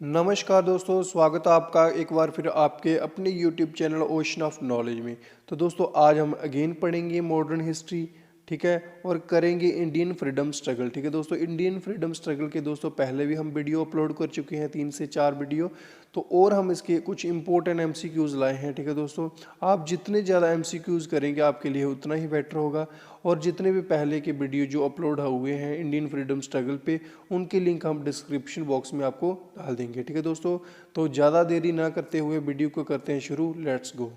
नमस्कार दोस्तों, स्वागत है आपका एक बार फिर आपके अपने YouTube channel ocean of knowledge में। तो दोस्तों आज हम अगेन पढ़ेंगे मॉडर्न हिस्ट्री, ठीक है, और करेंगे इंडियन फ्रीडम स्ट्रगल। ठीक है दोस्तों, इंडियन फ्रीडम स्ट्रगल के दोस्तों पहले भी हम वीडियो अपलोड कर चुके हैं, 3 से 4 वीडियो। तो और हम इसके कुछ इंपॉर्टेंट एमसीक्यूज लाए हैं। ठीक है दोस्तों, आप जितने ज़्यादा एमसीक्यूज करेंगे आपके लिए उतना ही बेटर होगा। और जितने भी पहले के वीडियो जो अपलोड हुए हैं इंडियन फ्रीडम स्ट्रगल पे, उनके लिंक हम डिस्क्रिप्शन बॉक्स में आपको डाल देंगे। ठीक है दोस्तों, तो ज़्यादा देरी ना करते हुए वीडियो को करते हैं शुरू। Let's go.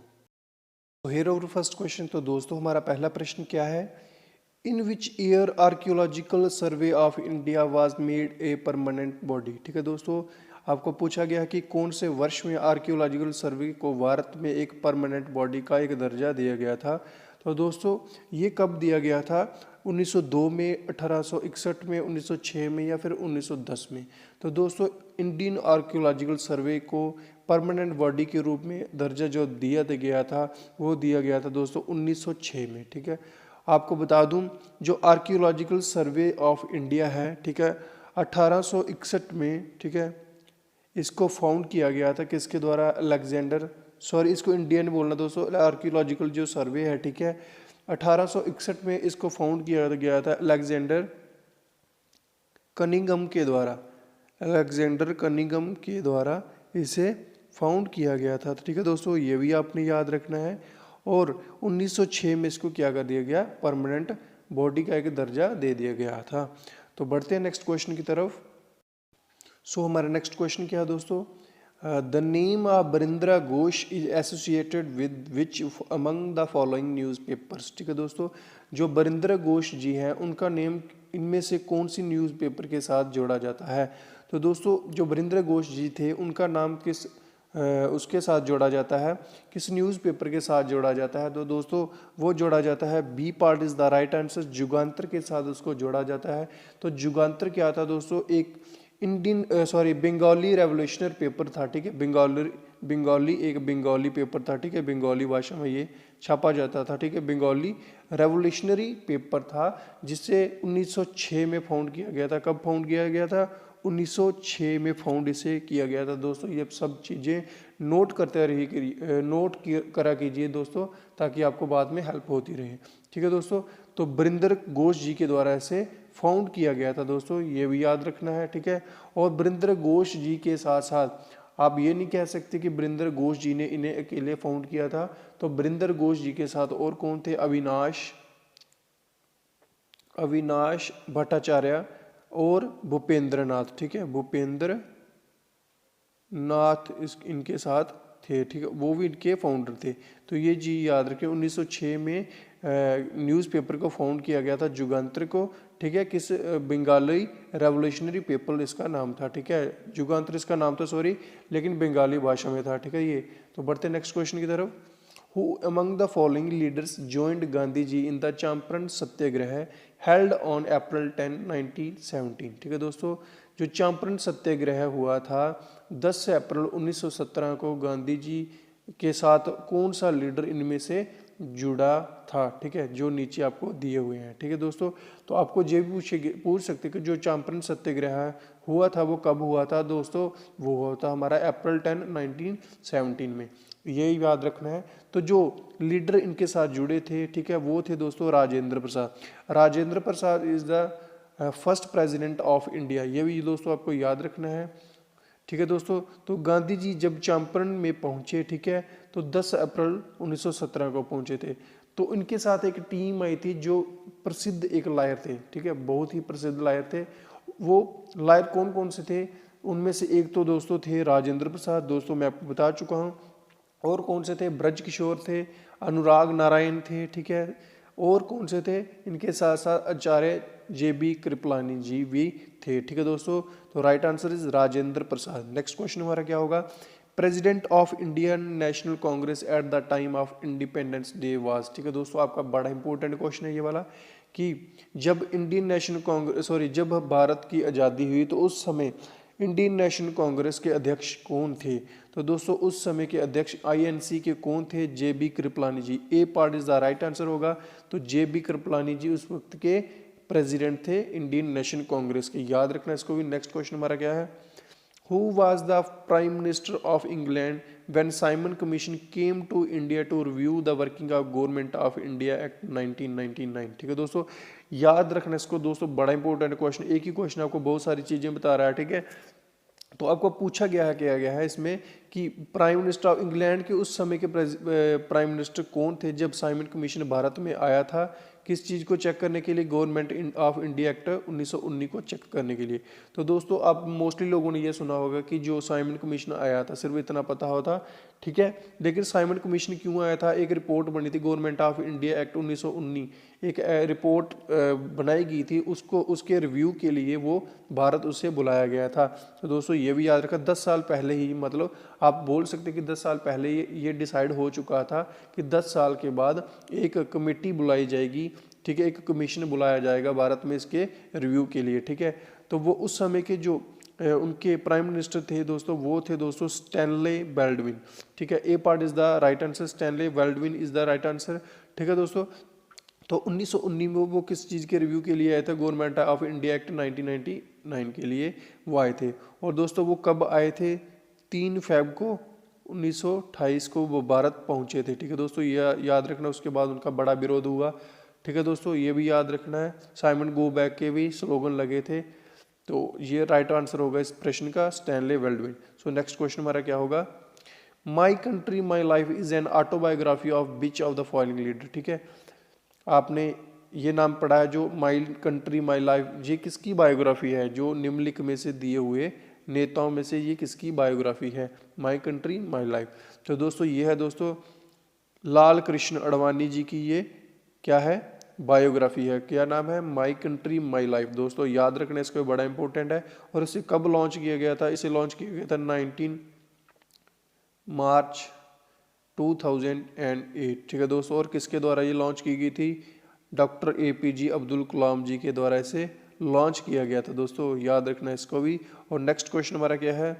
तो हियर आवर फर्स्ट क्वेश्चन। तो दोस्तों हमारा पहला प्रश्न क्या है? In which year archaeological survey of India was made a permanent body. ठीक है दोस्तों, आपको पूछा गया कि कौन से वर्ष में आर्कियोलॉजिकल सर्वे को भारत में एक परमानेंट बॉडी का एक दर्जा दिया गया था। तो दोस्तों ये कब दिया गया था? 1902 में, 1861 में, 1906 में या फिर 1910 में। तो दोस्तों इंडियन आर्कियोलॉजिकल सर्वे को परमानेंट बॉडी के रूप में दर्जा जो दिया गया था वो दिया गया था दोस्तों 1906 में। ठीक है, आपको बता दूं जो आर्कियोलॉजिकल सर्वे ऑफ इंडिया है, ठीक है, 1861 में, ठीक है, इसको फाउंड किया गया था किसके द्वारा? अलेक्जेंडर, सॉरी इसको इंडियन बोलना दोस्तों, आर्कियोलॉजिकल जो सर्वे है, ठीक है, 1861 में इसको फाउंड किया गया था अलेक्जेंडर कनिंघम के द्वारा। अलेक्जेंडर कनिंघम के द्वारा इसे फाउंड किया गया था। ठीक है दोस्तों, ये भी आपने याद रखना है। और 1906 में इसको क्या कर दिया गया? परमानेंट बॉडी का एक दर्जा दे दिया गया था। तो बढ़ते हैं नेक्स्ट क्वेश्चन की तरफ। सो हमारा नेक्स्ट क्वेश्चन क्या है दोस्तों? The name of Barindra Ghosh is associated with which among the following newspapers. ठीक है दोस्तों, जो बरिंद्रा घोष जी हैं उनका नेम इनमें से कौन सी न्यूज़पेपर के साथ जोड़ा जाता है? तो दोस्तों जो बरिंद्रा घोष जी थे उनका नाम किस उसके साथ जोड़ा जाता है, किस न्यूज़पेपर के साथ जोड़ा जाता है? तो दोस्तों वो जोड़ा जाता है, B part is the right answer, Jugantar के साथ उसको जोड़ा जाता है। तो जुगांतर क्या था दोस्तों? एक इंडियन बंगाली रेवोल्यूशनरी पेपर था। ठीक है, बंगाली एक बंगाली पेपर था। ठीक है, बंगाली भाषा में ये छापा जाता था। ठीक है, बंगाली रेवोल्यूशनरी पेपर था जिसे 1906 में फाउंड किया गया था। कब फाउंड किया गया था? 1906 में फाउंड इसे किया गया था। दोस्तों ये सब चीज़ें नोट करते रहिए, करा कीजिए दोस्तों, ताकि आपको बाद में हेल्प होती रहे। ठीक है दोस्तों, तो बरिंदर घोष जी के द्वारा इसे फाउंड किया गया था दोस्तों, ये भी याद रखना है। ठीक है, और बरिंदर घोष जी के साथ साथ आप ये नहीं कह सकते कि बरिंदर घोष जी ने इन्हें अकेले फाउंड किया था। तो बरिंदर घोष जी के साथ और कौन थे? अविनाश भट्टाचार्य और भूपेंद्र नाथ। ठीक है, भूपेंद्र नाथ इनके साथ थे। ठीक है, वो भी इनके फाउंडर थे। तो ये जी याद रखें, 1906 में न्यूज़पेपर को फाउंड किया गया था, जुगांतर को। ठीक है, किस बंगाली रेवोल्यूशनरी पेपर इसका नाम था। ठीक है, जुगांतर इसका नाम था, सॉरी, लेकिन बंगाली भाषा में था। ठीक है ये। तो बढ़ते नेक्स्ट क्वेश्चन की तरफ। Who among the following leaders joined Gandhi ji in the Champaran Satyagraha held on April 10, 1917। ठीक है दोस्तों, जो चंपारण सत्याग्रह हुआ था 10 अप्रैल 1917 को गांधी जी के साथ कौन सा लीडर इनमें से जुड़ा था? ठीक है, जो नीचे आपको दिए हुए हैं। ठीक है दोस्तों, तो आपको ये भी पूछ सकते कि जो चंपारण सत्याग्रह हुआ था वो कब हुआ था? दोस्तों वो हुआ था हमारा अप्रैल 10, 1917 में। यही याद रखना है। तो जो लीडर इनके साथ जुड़े थे, ठीक है, वो थे दोस्तों Rajendra Prasad. Rajendra Prasad is the first president of India. ये भी दोस्तों आपको याद रखना है। ठीक है दोस्तों, तो गांधी जी जब चंपारण में पहुंचे, ठीक है, तो 10 अप्रैल 1917 को पहुंचे थे। तो इनके साथ एक टीम आई थी जो प्रसिद्ध एक लायर थे। ठीक है, बहुत ही प्रसिद्ध लायर थे। वो लायर कौन कौन से थे? उनमें से एक तो दोस्तों थे राजेंद्र प्रसाद, दोस्तों मैं आपको बता चुका हूँ। और कौन से थे? ब्रज किशोर थे, अनुराग नारायण थे। ठीक है, और कौन से थे? इनके साथ साथ आचार्य JB कृपलानी जी भी थे। ठीक है दोस्तों, तो right answer is Rajendra Prasad. Next question हमारा क्या होगा? President of Indian national Congress at the time of independence day was. ठीक है दोस्तों, आपका बड़ा इंपॉर्टेंट क्वेश्चन है ये वाला, कि जब इंडियन नेशनल कांग्रेस जब भारत की आज़ादी हुई तो उस समय इंडियन नेशनल कांग्रेस के अध्यक्ष कौन थे? तो दोस्तों उस समय के अध्यक्ष INC के कौन थे? JB Kripalani ji. A part is the right answer होगा। तो JB कृपलानी जी उस वक्त के प्रेसिडेंट थे इंडियन नेशनल कांग्रेस के। याद रखना इसको भी। नेक्स्ट क्वेश्चन हमारा क्या है? Who was the Prime Minister of England when Simon Commission came to India to review the working of Government of India Act 1999? ठीक है दोस्तों, याद रखना इसको दोस्तों, बड़ा इंपॉर्टेंट क्वेश्चन, एक ही क्वेश्चन आपको बहुत सारी चीज़ें बता रहा है। ठीक है, तो आपको पूछा गया है, क्या गया है इसमें कि प्राइम मिनिस्टर ऑफ इंग्लैंड के उस समय के प्राइम मिनिस्टर कौन थे जब साइमन कमीशन भारत में आया था, किस चीज़ को चेक करने के लिए, गवर्नमेंट ऑफ इंडिया एक्ट 1919 को चेक करने के लिए। तो दोस्तों आप मोस्टली लोगों ने ये सुना होगा कि जो साइमन कमीशन आया था, सिर्फ इतना पता होता। ठीक है, लेकिन साइमन कमीशन क्यों आया था, एक रिपोर्ट बनी थी गवर्नमेंट ऑफ इंडिया एक्ट 1919, एक रिपोर्ट बनाई गई थी, उसको उसके रिव्यू के लिए वो भारत उससे बुलाया गया था। तो दोस्तों ये भी याद रखा, 10 साल पहले ही, मतलब आप बोल सकते कि 10 साल पहले ये डिसाइड हो चुका था कि 10 साल के बाद एक कमेटी बुलाई जाएगी। ठीक है, एक कमीशन बुलाया जाएगा भारत में इसके रिव्यू के लिए। ठीक है, तो वो उस समय के जो उनके प्राइम मिनिस्टर थे दोस्तों, वो थे दोस्तों स्टैनले बाल्डविन। ठीक है, A part is the right answer, Stanley Baldwin is the right answer. ठीक है दोस्तों, तो 1919 में वो किस चीज़ के रिव्यू के लिए आए थे, गवर्नमेंट ऑफ इंडिया एक्ट 1999 के लिए वो आए थे। और दोस्तों वो कब आए थे, 3 फरवरी को 1928 को वो भारत पहुंचे थे। ठीक है दोस्तों, ये याद रखना, उसके बाद उनका बड़ा विरोध हुआ। ठीक है दोस्तों, ये भी याद रखना है, साइमन गो बैक के भी स्लोगन लगे थे। तो ये राइट आंसर होगा इस प्रश्न का, Stanley Baldwin. So next question हमारा क्या होगा, my country my life is an autobiography of which of the following leader. ठीक है, आपने ये नाम पढ़ा है जो माई कंट्री माई लाइफ, ये किसकी बायोग्राफी है, जो निम्नलिखित में से दिए हुए नेताओं में से ये किसकी बायोग्राफी है, माई कंट्री माई लाइफ। तो दोस्तों ये है दोस्तों लाल कृष्ण आडवाणी जी की ये क्या है, बायोग्राफी है। क्या नाम है, माई कंट्री माई लाइफ। दोस्तों याद रखना, इसको बड़ा इंपॉर्टेंट है। और इसे कब लॉन्च किया गया था, इसे लॉन्च किया गया था 19 मार्च 2008। ठीक है दोस्तों, और किसके द्वारा ये लॉन्च की गई थी, डॉक्टर APJ अब्दुल कलाम जी के द्वारा इसे लॉन्च किया गया था। दोस्तों याद रखना इसको भी। और नेक्स्ट क्वेश्चन हमारा क्या है,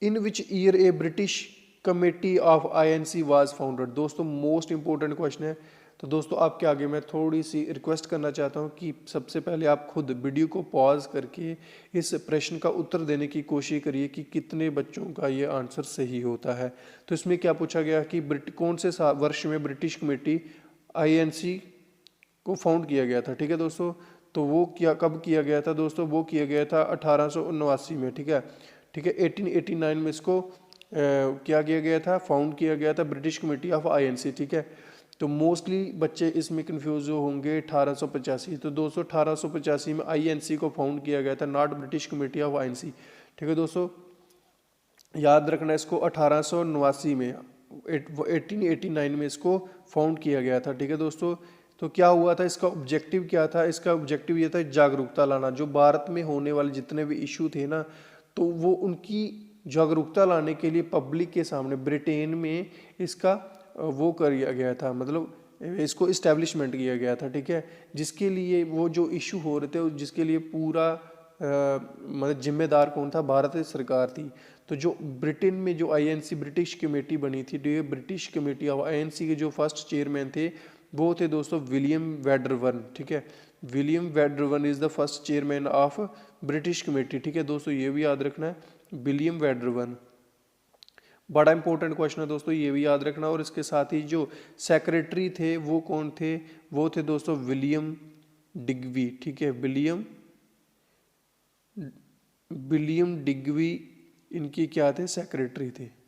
in which year a British committee of INC was founded. दोस्तों मोस्ट इंपॉर्टेंट क्वेश्चन है। तो दोस्तों आपके आगे मैं थोड़ी सी रिक्वेस्ट करना चाहता हूं कि सबसे पहले आप खुद वीडियो को पॉज करके इस प्रश्न का उत्तर देने की कोशिश करिए कि कितने बच्चों का ये आंसर सही होता है। तो इसमें क्या पूछा गया कि कौन से वर्ष में ब्रिटिश कमेटी INC को फाउंड किया गया था। ठीक है दोस्तों, तो वो क्या कब किया गया था दोस्तों, वो किया गया था 1879 में। ठीक है, 1889 में इसको क्या किया गया था, फाउंड किया गया था ब्रिटिश कमेटी ऑफ INC। ठीक है, तो मोस्टली बच्चे इसमें कंफ्यूज होंगे 1885। तो दोस्तों 1885 में INC को फाउंड किया गया था, not British committee of INC। ठीक है दोस्तों, याद रखना इसको, 1889 में 1889 में इसको फाउंड किया गया था। ठीक है दोस्तों, तो क्या हुआ था, इसका ऑब्जेक्टिव क्या था, इसका ऑब्जेक्टिव ये था जागरूकता लाना, जो भारत में होने वाले जितने भी इशू थे ना, तो वो उनकी जागरूकता लाने के लिए पब्लिक के सामने ब्रिटेन में इसका वो किया गया था, मतलब इसको इस्टेब्लिशमेंट किया गया था। ठीक है, जिसके लिए वो जो इशू हो रहे थे, जिसके लिए पूरा मतलब जिम्मेदार कौन था, भारत सरकार थी। तो जो ब्रिटेन में जो INC ब्रिटिश कमेटी बनी थी, जो ब्रिटिश कमेटी ऑफ INC के जो फर्स्ट चेयरमैन थे वो थे दोस्तों विलियम वेडरबर्न। ठीक है, William Wedderburn is the first chairman of British committee. ठीक है दोस्तों, ये भी याद रखना है, विलियम वेडरबर्न, बड़ा इंपॉर्टेंट क्वेश्चन है दोस्तों, ये भी याद रखना। और इसके साथ ही जो सेक्रेटरी थे वो कौन थे, वो थे दोस्तों विलियम डिग्वी। ठीक है, विलियम डिग्वी इनकी क्या थे, सेक्रेटरी थे,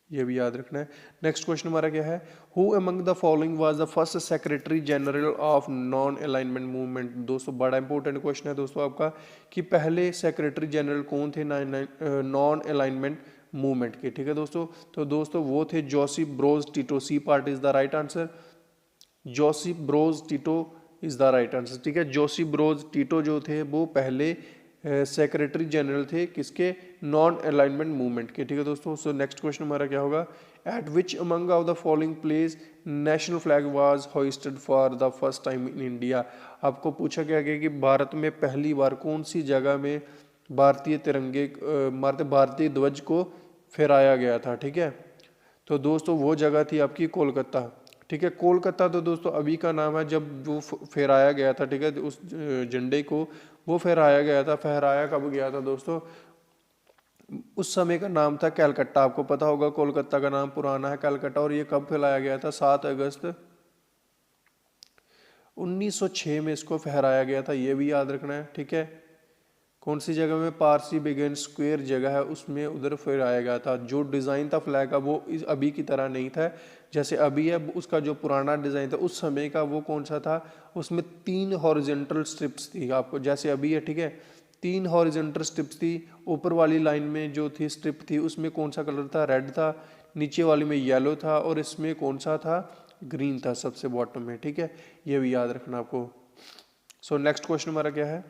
ये भी याद रखना है। नेक्स्ट क्वेश्चन हमारा क्या है, who among the following was the first secretary general of non alignment movement. दोस्तों बड़ा इंपॉर्टेंट क्वेश्चन है दोस्तों आपका, कि पहले सेक्रेटरी जनरल कौन थे नॉन अलाइनमेंट मूवमेंट के। ठीक है दोस्तों, तो दोस्तों वो थे Joseph Broz Tito. C part is the right answer, Joseph Broz Tito is the right answer. ठीक है, जोसेफ ब्रोज टिटो जो थे वो पहले सेक्रेटरी जनरल थे किसके, नॉन अलाइनमेंट मूवमेंट के। ठीक है दोस्तों, सो नेक्स्ट क्वेश्चन हमारा क्या होगा, at which among of the following place national flag was hoisted for the first time in India. आपको पूछा गया कि भारत में पहली बार कौन सी जगह में भारतीय तिरंगे भारतीय ध्वज को फहराया गया था। ठीक है, तो दोस्तों वो जगह थी आपकी कोलकाता। ठीक है, कोलकाता तो दोस्तों अभी का नाम है, जब वो फहराया गया था। ठीक है, उस झंडे को वो फहराया गया था, फहराया कब गया था दोस्तों, उस समय का नाम था कैलकट्टा। आपको पता होगा कोलकाता का नाम पुराना है कैलकट्टा। और ये कब फहराया गया था? 7 अगस्त 1906 में इसको फहराया गया था, ये भी याद रखना है, ठीक है। कौन सी जगह में? पारसी बेगन स्क्वायर जगह है उसमें, उधर फहराया गया था। जो डिज़ाइन था फ्लैग का वो अभी की तरह नहीं था जैसे अभी है, उसका जो पुराना डिज़ाइन था उस समय का वो कौन सा था? उसमें 3 हॉरिजेंटल स्ट्रिप्स थी, आपको जैसे अभी है, ठीक है। 3 हॉरिजेंटल स्ट्रिप्स थी। ऊपर वाली लाइन में जो थी स्ट्रिप थी उसमें कौन सा कलर था? रेड था। नीचे वाली में येलो था और इसमें कौन सा था? ग्रीन था सबसे बॉटम में, ठीक है। ये भी याद रखना आपको। सो नेक्स्ट क्वेश्चन हमारा क्या है?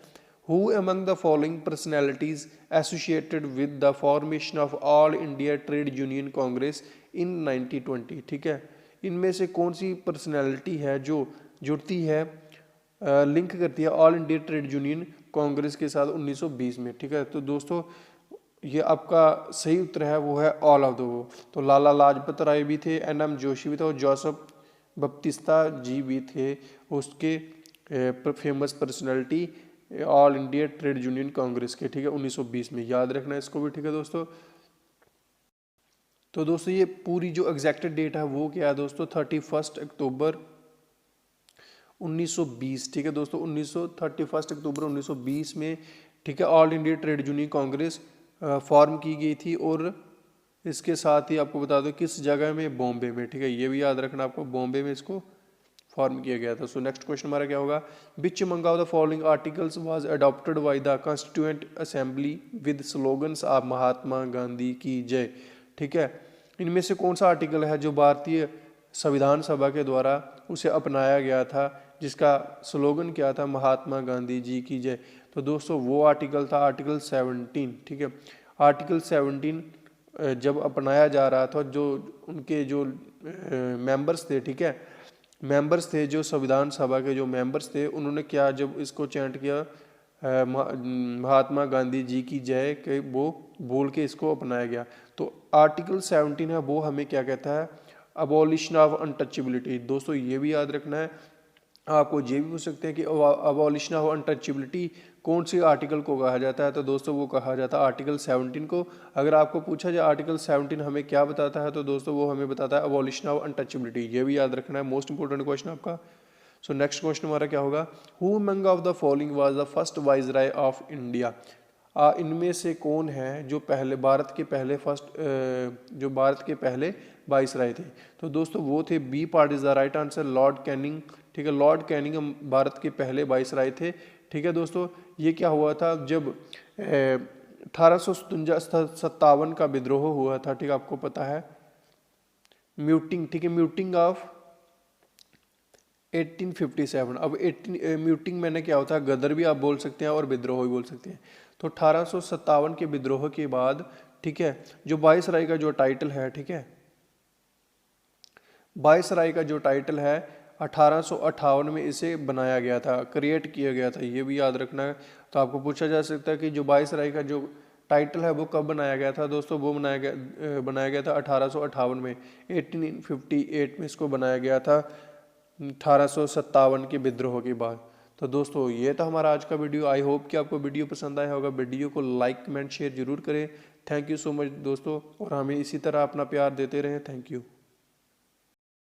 Who among the following personalities associated with the formation of All India Trade Union Congress in 1920? ठीक है, इनमें से कौन सी पर्सनैलिटी है जो जुड़ती है, लिंक करती है all India trade union Congress के साथ 1920 में, ठीक है। तो दोस्तों ये आपका सही उत्तर है वो है ऑल ऑफ दो। तो लाला लाजपत राय भी थे, NM जोशी भी थे और जोसेफ बप्तिस्ता जी भी थे उसके famous personality all India trade union Congress के, ठीक है, 1920 में। याद रखना है इसको भी, ठीक है दोस्तों। तो दोस्तों ये पूरी जो एग्जैक्ट डेट है वो क्या है दोस्तों? 31 अक्टूबर 1920, ठीक है दोस्तों। 31 अक्टूबर 1920 में, ठीक है, all India trade union Congress form की गई थी। और इसके साथ ही आपको बता दो किस जगह में? बॉम्बे में, ठीक है। ये भी याद रखना आपको, बॉम्बे में इसको फॉर्म किया गया था। सो नेक्स्ट क्वेश्चन हमारा क्या होगा? Which among of the following articles was adopted by the constituent assembly with slogans of Mahatma Gandhi की जय, ठीक है। इनमें से कौन सा आर्टिकल है जो भारतीय संविधान सभा के द्वारा उसे अपनाया गया था जिसका स्लोगन क्या था? महात्मा गांधी जी की जय। तो दोस्तों वो आर्टिकल था आर्टिकल 17, ठीक है। आर्टिकल 17 जब अपनाया जा रहा था, जो उनके जो मेंबर्स थे, ठीक है, मेंबर्स थे जो संविधान सभा के जो मेंबर्स थे, उन्होंने क्या जब इसको चैंट किया महात्मा गांधी जी की जय के, वो बोल के इसको अपनाया गया। तो आर्टिकल 17 है वो हमें क्या कहता है? Abolition of untouchability. दोस्तों ये भी याद रखना है। आपको ये भी पूछ सकते हैं कि अबॉलिशन ऑफ अनटचेबिलिटी कौन सी आर्टिकल को कहा जाता है? तो दोस्तों वो कहा जाता है आर्टिकल 17 को। अगर आपको पूछा जाए आर्टिकल 17 हमें क्या बताता है, तो दोस्तों वो हमें बताता है अबॉलिशन ऑफ अनटचेबिलिटी। ये भी याद रखना है, मोस्ट इंपोर्टेंट क्वेश्चन आपका। सो नेक्स्ट क्वेश्चन हमारा क्या होगा? Who among of the following was the first viceroy of India? इनमें से कौन है जो पहले भारत के पहले जो भारत के पहले वाइसराय थे? तो दोस्तों वो थे B part is the right answer, Lord Canning, ठीक है। लॉर्ड कैनिंग भारत के पहले वाइसराय थे, ठीक है दोस्तों। ये क्या हुआ था जब 1857 का विद्रोह हुआ था, ठीक है, आपको पता है, म्यूटिंग, ठीक है, म्यूटिंग ऑफ 1857। अब म्यूटिंग मैंने क्या होता है? गदर भी आप बोल सकते हैं और विद्रोह भी बोल सकते हैं। तो 1857 के विद्रोह के बाद, ठीक है, जो वाइसराय का जो टाइटल है, ठीक है, वाइसराय का जो टाइटल है 1858 में इसे बनाया गया था, क्रिएट किया गया था। ये भी याद रखना है। तो आपको पूछा जा सकता है कि जो वाइसराय का जो टाइटल है वो कब बनाया गया था? दोस्तों वो बनाया गया था 1858 में, 1858 में इसको बनाया गया था, 1857 के विद्रोह के बाद। तो दोस्तों ये था हमारा आज का वीडियो। आई होप कि आपको वीडियो पसंद आया होगा। वीडियो को लाइक कमेंट शेयर जरूर करें। थैंक यू सो मच दोस्तों, और हमें इसी तरह अपना प्यार देते रहें। Thank you.